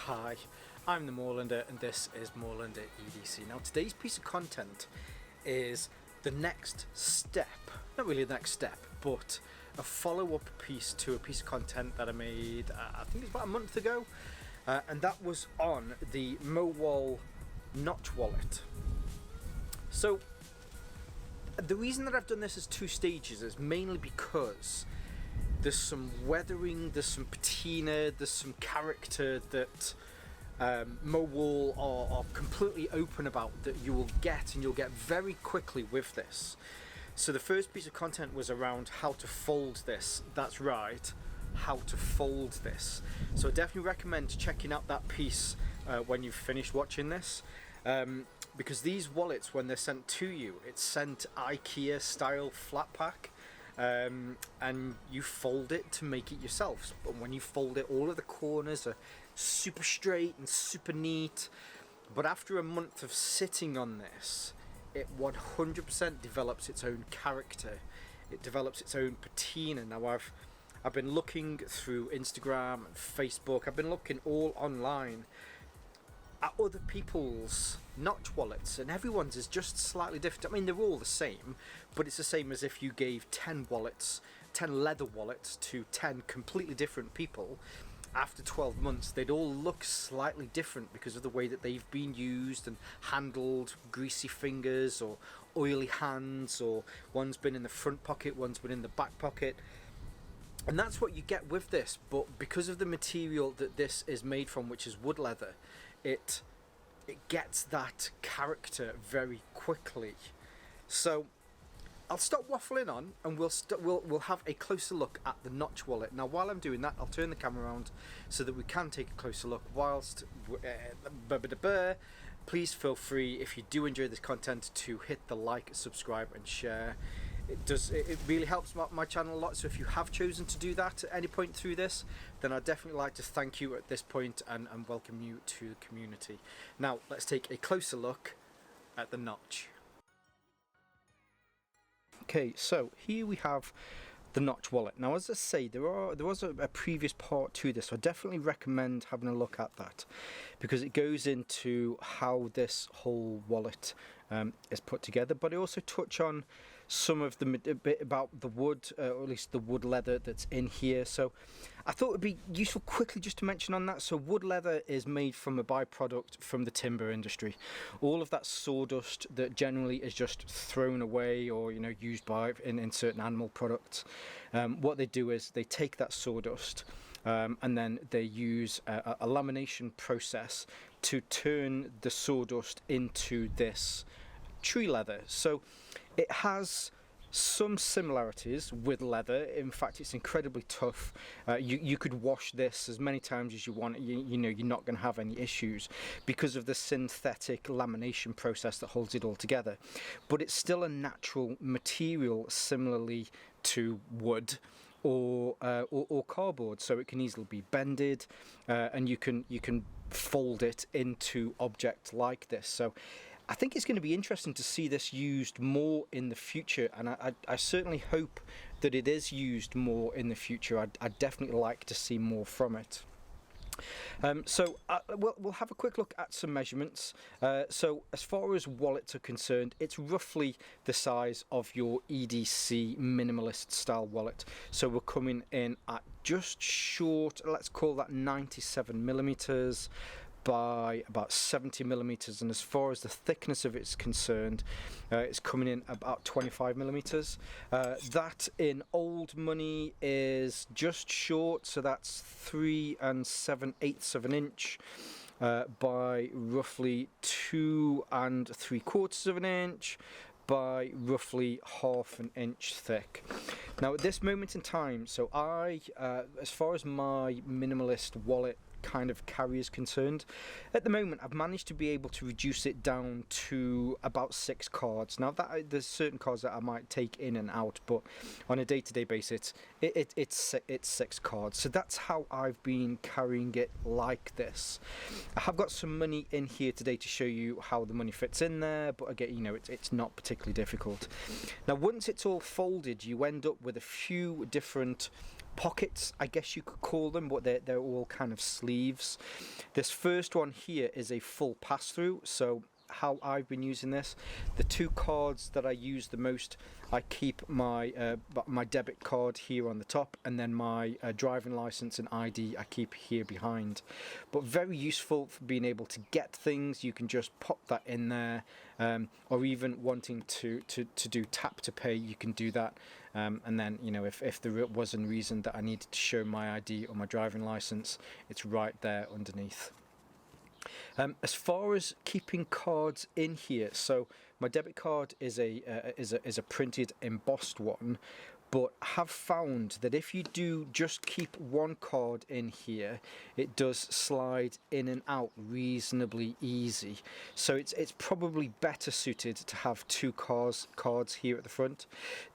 Hi, I'm the Moorlander and this is Moorlander EDC. Now today's piece of content is the next step, not really the next step, but a follow-up piece to a piece of content that I made, I think it was about a month ago, and that was on the Mowal Notch Wallet. So the reason that I've done this as two stages is mainly because there's some weathering, there's some patina, there's some character that Mowal are completely open about that you will get, and you'll get very quickly with this. So the first piece of content was around how to fold this. That's right, how to fold this. So I definitely recommend checking out that piece when you've finished watching this. Because these wallets, when they're sent to you, it's sent IKEA style flat pack. And you fold it to make it yourself. But when you fold it, all of the corners are super straight and super neat. But after a month of sitting on this, it 100% develops its own character. It develops its own patina. Now I've been looking through Instagram and Facebook. I've been looking all online at other people's notch wallets, and everyone's is just slightly different. I mean, they're all the same, but it's the same as if you gave 10 leather wallets to 10 completely different people. After 12 months, they'd all look slightly different because of the way that they've been used and handled. Greasy fingers or oily hands, or one's been in the front pocket, one's been in the back pocket. And that's what you get with this, but because of the material that this is made from, which is wood leather, it gets that character very quickly. So I'll stop waffling on, and we'll have a closer look at the Notch Wallet. Now while I'm doing that, I'll turn the camera around so that we can take a closer look whilst please feel free, if you do enjoy this content, to hit the like, subscribe and share. It really helps my channel a lot, so if you have chosen to do that at any point through this, then I'd definitely like to thank you at this point and welcome you to the community. Now let's take a closer look at the Notch. Okay, so here we have the Notch Wallet. Now, as I say, there was a previous part to this, so I definitely recommend having a look at that, because it goes into how this whole wallet is put together. But I also touch on some of a bit about the wood, or at least the wood leather that's in here. So I thought it would be useful quickly just to mention on that. So wood leather is made from a byproduct from the timber industry. All of that sawdust that generally is just thrown away, or used in certain animal products. What they do is they take that sawdust and then they use a lamination process to turn the sawdust into this tree leather. So it has some similarities with leather. In fact, it's incredibly tough. You could wash this as many times as you want. You're not going to have any issues because of the synthetic lamination process that holds it all together. But it's still a natural material, similarly to wood or cardboard, so it can easily be bended, and you can fold it into objects like this. So I think it's going to be interesting to see this used more in the future, and I certainly hope that it is used more in the future. I'd definitely like to see more from it. So we'll have a quick look at some measurements. So as far as wallets are concerned, it's roughly the size of your EDC minimalist style wallet. So we're coming in at just short, let's call that 97 millimeters by about 70 millimeters, and as far as the thickness of it's concerned, it's coming in about 25 millimeters. That in old money is just short, so that's 3 7/8 of an inch by roughly 2 3/4 of an inch by roughly half an inch thick. Now at this moment in time, so as far as my minimalist wallet kind of carry is concerned, at the moment I've managed to be able to reduce it down to about 6 cards. Now there's certain cards that I might take in and out, but on a day-to-day basis it's 6 cards. So that's how I've been carrying it like this. I have got some money in here today to show you how the money fits in there, but again, it's not particularly difficult. Now once it's all folded, you end up with a few different pockets, I guess you could call them, but they're all kind of sleeves. This first one here is a full pass-through, so how I've been using this, the two cards that I use the most, I keep my my debit card here on the top, and then my driving license and ID I keep here behind. But very useful for being able to get things. You can just pop that in there, or even wanting to do tap to pay, you can do that. And then, you know, if there was a reason that I needed to show my ID or my driving license, it's right there underneath. As far as keeping cards in here, so my debit card is a printed embossed one, but I have found that if you do just keep one card in here, it does slide in and out reasonably easy. So it's probably better suited to have two cards here at the front.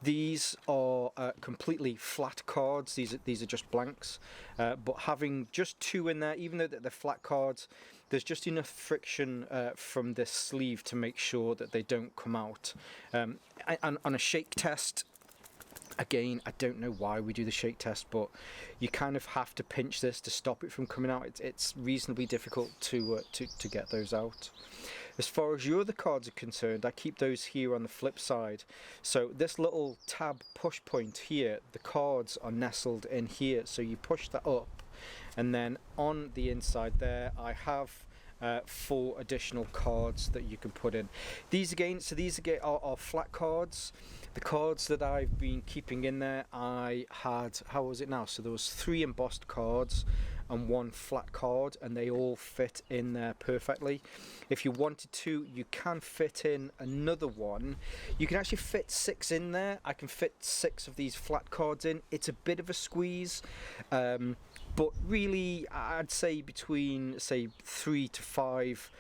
These are completely flat cards. These are just blanks, but having just two in there, even though they're flat cards, there's just enough friction from this sleeve to make sure that they don't come out. And on a shake test, again, I don't know why we do the shake test, but you kind of have to pinch this to stop it from coming out. It's reasonably difficult to get those out. As far as your other cards are concerned, I keep those here on the flip side. So this little tab push point here, the cards are nestled in here, so you push that up, and then on the inside there I have 4 additional cards that you can put in. These again are flat cards. The cards that I've been keeping in there, I had, how was it now? So there was 3 embossed cards and 1 flat card, and they all fit in there perfectly. If you wanted to, you can fit in another one. You can actually fit 6 in there. I can fit 6 of these flat cards in. It's a bit of a squeeze, but really I'd say between, say, 3 to 5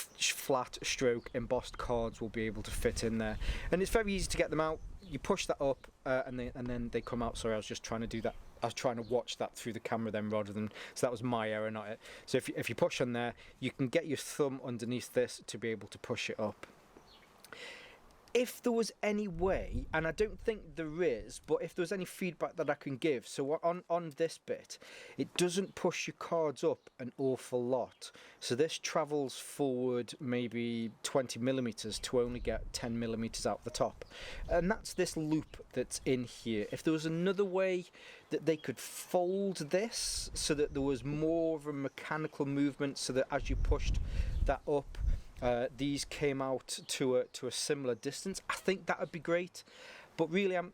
flat stroke embossed cards will be able to fit in there, and it's very easy to get them out. You push that up and then they come out. Sorry, I was just trying to do that. I was trying to watch that through the camera then, rather than, so that was my error, not it. So if you push on there, you can get your thumb underneath this to be able to push it up. If there was any way, and I don't think there is, but if there's any feedback that I can give, so on this bit, it doesn't push your cards up an awful lot. So this travels forward maybe 20 millimeters to only get 10 millimeters out the top. And that's this loop that's in here. If there was another way that they could fold this so that there was more of a mechanical movement, so that as you pushed that up, these came out to a similar distance, I think that would be great. But really, I'm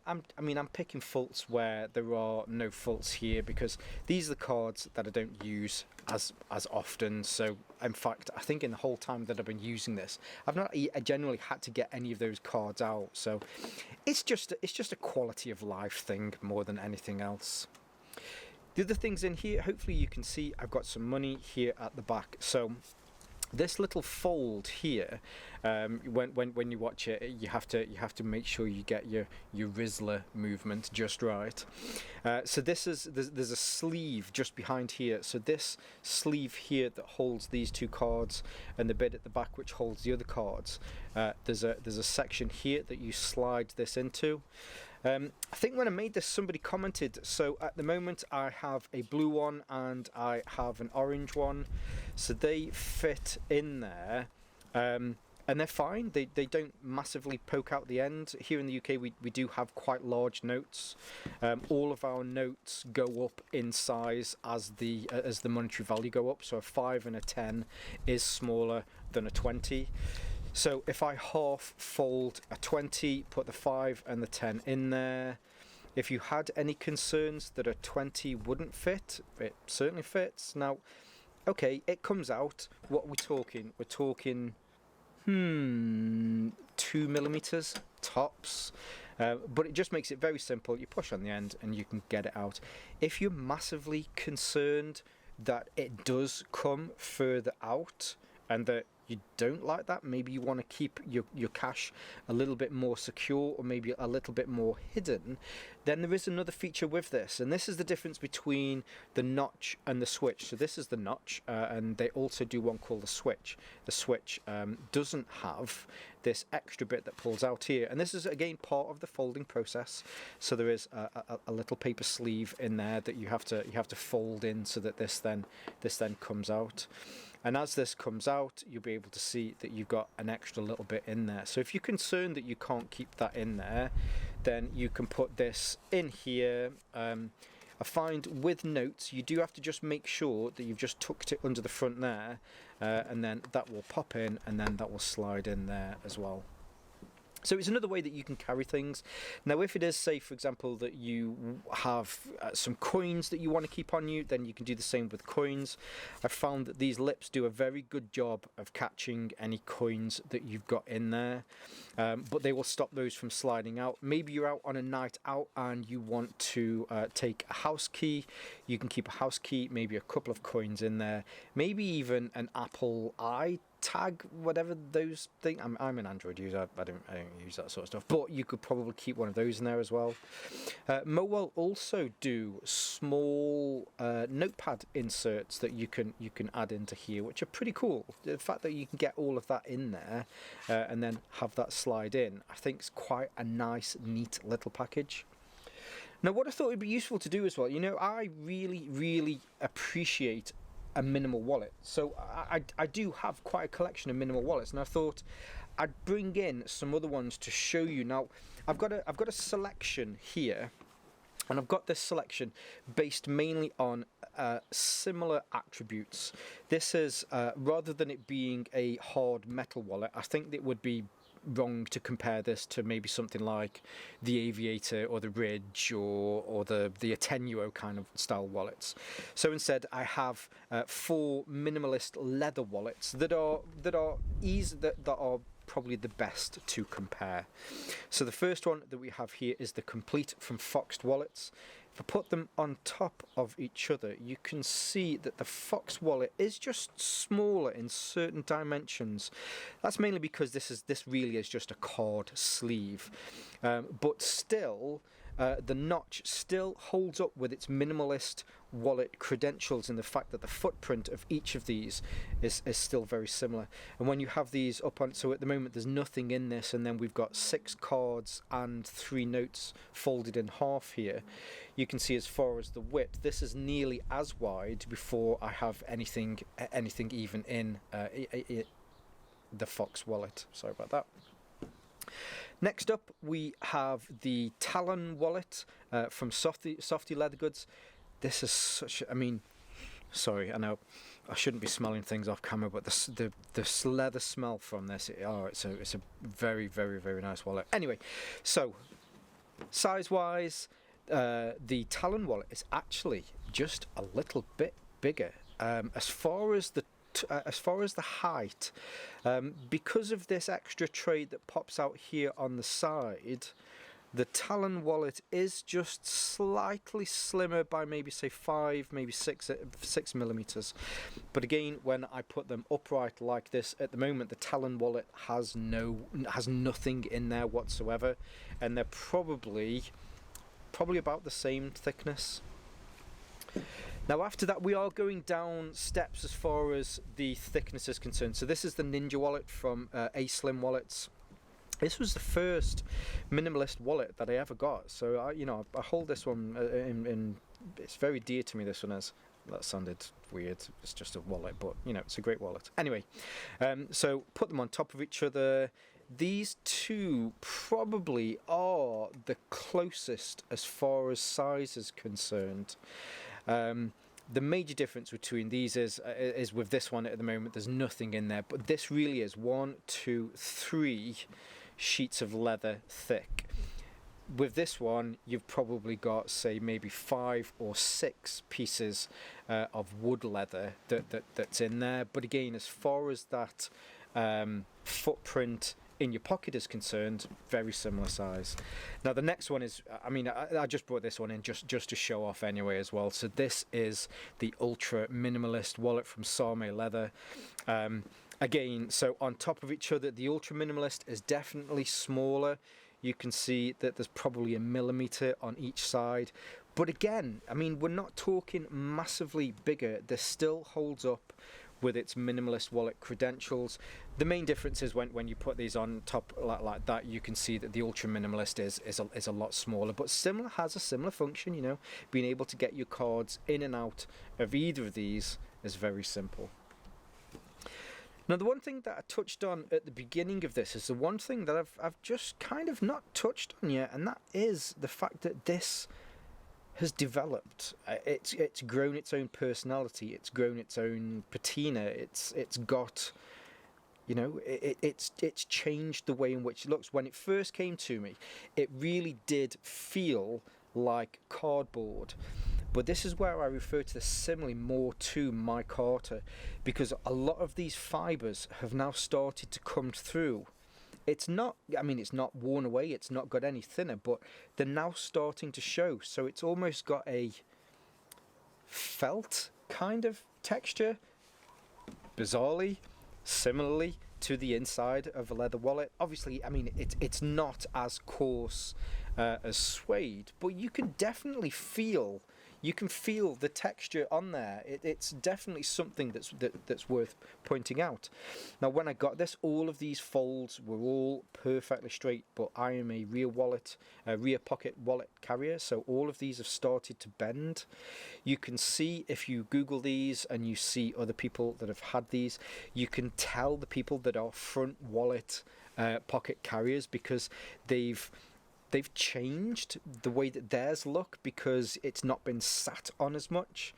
picking faults where there are no faults here, because these are the cards that I don't use as often. So in fact, I think in the whole time that I've been using this, I generally had to get any of those cards out. So it's just a quality of life thing more than anything else. The other things in here, hopefully you can see, I've got some money here at the back. So this little fold here, when you watch it, you have to make sure you get your Rizzler movement just right. So there's a sleeve just behind here. So this sleeve here that holds these 2 cards, and the bit at the back which holds the other cards. There's a section here that you slide this into. I think when I made this, somebody commented, so at the moment I have a blue one and I have an orange one, so they fit in there, and they're fine. They don't massively poke out the end. Here in the UK we do have quite large notes. All of our notes go up in size as the monetary value go up, so a 5 and a 10 is smaller than a 20. So if I half fold a 20, put the 5 and the 10 in there. If you had any concerns that a 20 wouldn't fit, it certainly fits. Now, okay, it comes out. What are we talking? We're talking, 2 millimeters tops. But it just makes it very simple. You push on the end and you can get it out. If you're massively concerned that it does come further out, and that you don't like that, maybe you want to keep your cash a little bit more secure or maybe a little bit more hidden, then there is another feature with this, and this is the difference between the notch and the switch. So this is the notch, and they also do one called the switch. The switch doesn't have this extra bit that pulls out here, and this is again part of the folding process. So there is a little paper sleeve in there that you have to fold in so that this then comes out. And as this comes out, you'll be able to see that you've got an extra little bit in there. So if you're concerned that you can't keep that in there, then you can put this in here. I find with notes, you do have to just make sure that you've just tucked it under the front there, and then that will pop in, and then that will slide in there as well. So it's another way that you can carry things. Now, if it is, say, for example, that you have some coins that you want to keep on you, then you can do the same with coins. I've found that these lips do a very good job of catching any coins that you've got in there, but they will stop those from sliding out. Maybe you're out on a night out and you want to take a house key. You can keep a house key, maybe a couple of coins in there, maybe even an Apple i tag, whatever those things. I'm an Android user. I don't use that sort of stuff, but you could probably keep one of those in there as well. Mowal also do small notepad inserts that you can add into here, which are pretty cool. The fact that you can get all of that in there and then have that slide in, I think is quite a nice, neat little package. Now, what I thought would be useful to do as well, you know, I really appreciate a minimal wallet. So I do have quite a collection of minimal wallets, and I thought I'd bring in some other ones to show you. Now, I've got a selection here, and I've got this selection based mainly on similar attributes. This is rather than it being a hard metal wallet, I think it would be wrong to compare this to maybe something like the Aviator or the Ridge or the Attenuo kind of style wallets. So instead, I have 4 minimalist leather wallets that are probably the best to compare. So the first one that we have here is the Complete from Foxed Wallets. If I put them on top of each other, you can see that the Fox wallet is just smaller in certain dimensions. That's mainly because this really is just a card sleeve, but still the notch still holds up with its minimalist wallet credentials in the fact that the footprint of each of these is still very similar. And when you have these up on, so at the moment there's nothing in this, and then we've got 6 cards and 3 notes folded in half here, you can see as far as the width, this is nearly as wide before I have anything even in the Fox wallet. Sorry about that. Next up, we have the Talon Wallet from Softy Leather Goods. This is such, I mean, sorry, I know I shouldn't be smelling things off camera, but the leather smell from this, it's a very nice wallet. Anyway, so size-wise, the Talon Wallet is actually just a little bit bigger. As far as the height, because of this extra tray that pops out here on the side, the Talon Wallet is just slightly slimmer by maybe say 5, maybe 6 millimeters. But again, when I put them upright like this, at the moment the Talon Wallet has nothing in there whatsoever, and they're probably about the same thickness. Now after that, we are going down steps as far as the thickness is concerned. So this is the Ninja Wallet from A-Slim Wallets. This was the first minimalist wallet that I ever got. So I hold this one in it's very dear to me, this one is. That sounded weird, it's just a wallet, but it's a great wallet. Anyway, so put them on top of each other. These two probably are the closest as far as size is concerned. The major difference between these is with this one at the moment, there's nothing in there, but this really is 1, 2, 3 sheets of leather thick. With this one, you've probably got, say, maybe 5 or 6 pieces of wood leather that's in there. But again, as far as that footprint in your pocket is concerned, very similar size. Now the next one is, I just brought this one in just to show off anyway as well. So this is the Ultra Minimalist Wallet from Same Leather. Again, so on top of each other, the Ultra Minimalist is definitely smaller. You can see that there's probably a millimeter on each side. But again, I mean, we're not talking massively bigger. This still holds up with its Minimalist wallet credentials. The main difference is when you put these on top like that, you can see that the Ultra Minimalist is a lot smaller, but has a similar function, you know. Being able to get your cards in and out of either of these is very simple. Now, the one thing that I touched on at the beginning of this is the one thing that I've just kind of not touched on yet, and that is the fact that this has developed. It's grown its own personality. It's grown its own patina. It's got, you know, it's changed the way in which it looks. When it first came to me, it really did feel like cardboard. But this is where I refer to this similarly more to micarta, because a lot of these fibers have now started to come through. It's not, I mean, it's not worn away, it's not got any thinner, but they're now starting to show. So it's almost got a felt kind of texture, bizarrely, similarly to the inside of a leather wallet. Obviously, I mean, it's not as coarse as suede, but you can definitely feel. You can feel the texture on there. It's definitely something that's worth pointing out. Now, when I got this, all of these folds were all perfectly straight, but I am a rear pocket wallet carrier, so all of these have started to bend. You can see, if you Google these and you see other people that have had these, you can tell the people that are front wallet pocket carriers, because they've changed the way that theirs look, because it's not been sat on as much.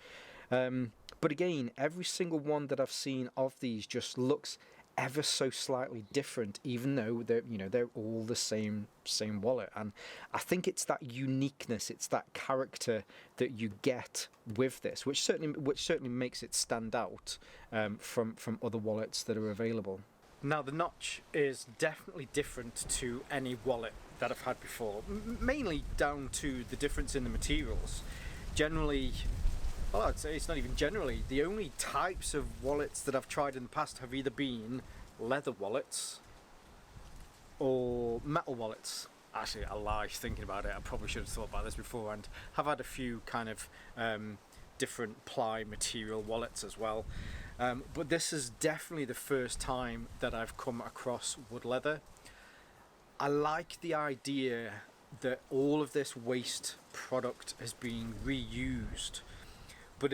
But again, every single one that I've seen of these just looks ever so slightly different, even though they're all the same wallet. And I think it's that uniqueness, it's that character that you get with this, which certainly makes it stand out from other wallets that are available. Now, the notch is definitely different to any wallet that I've had before, mainly down to the difference in the materials. Generally, well, I'd say it's not even generally, the only types of wallets that I've tried in the past have either been leather wallets or metal wallets. Actually, I lie thinking about it. I probably should have thought about this before, and have had a few kind of different ply material wallets as well. But this is definitely the first time that I've come across wood leather. I like the idea that all of this waste product is being reused, but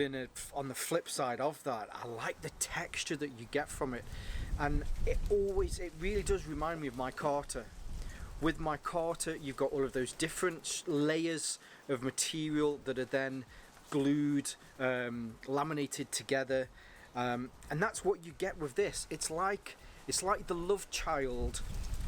on the flip side of that, I like the texture that you get from it, and it really does remind me of micarta. With micarta, you've got all of those different layers of material that are then glued, laminated together, and that's what you get with this. It's like the love child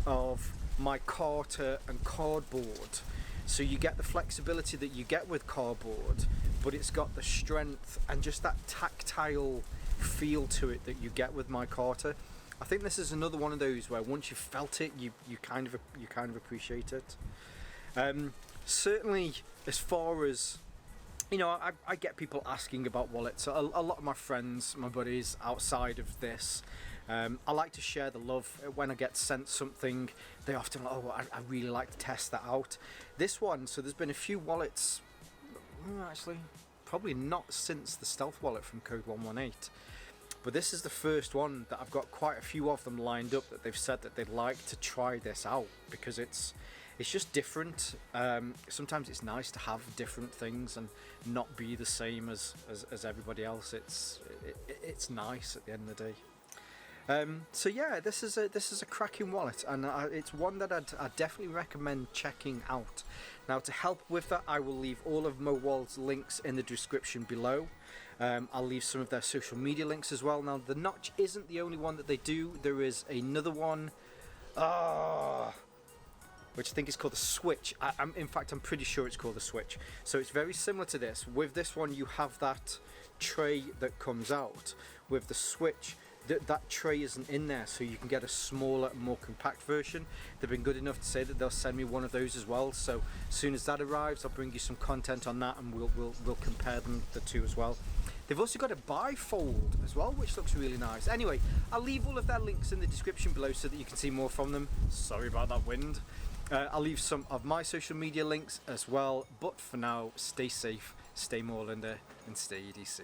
of micarta and cardboard. So you get the flexibility that you get with cardboard, but it's got the strength and just that tactile feel to it that you get with micarta. I think this is another one of those where once you've felt it, you kind of appreciate it. Certainly, as far as, you know, I get people asking about wallets. A lot of my friends, my buddies outside of this, I like to share the love. When I get sent something, they often like, oh, I really like to test that out. This one, so there's been a few wallets, actually probably not since the stealth wallet from Code 118, but this is the first one that I've got quite a few of them lined up that they've said that they'd like to try this out, because it's just different. Sometimes it's nice to have different things and not be the same as everybody else. It's nice at the end of the day. So yeah, this is a cracking wallet, and it's one that I'd definitely recommend checking out. Now, to help with that, I will leave all of Mowal's links in the description below. I'll leave some of their social media links as well. Now, the notch isn't the only one that they do. There is another one, which I think is called the Switch. In fact, I'm pretty sure it's called the Switch. So it's very similar to this. With this one, you have that tray that comes out. With the Switch, that tray isn't in there, so you can get a smaller, more compact version. They've been good enough to say that they'll send me one of those as well, so as soon as that arrives I'll bring you some content on that, and we'll compare the two as well. They've also got a bifold as well, which looks really nice. Anyway, I'll leave all of their links in the description below so that you can see more from them. Sorry about that wind. I'll leave some of my social media links as well, but for now, stay safe, stay Mowal, and stay EDC.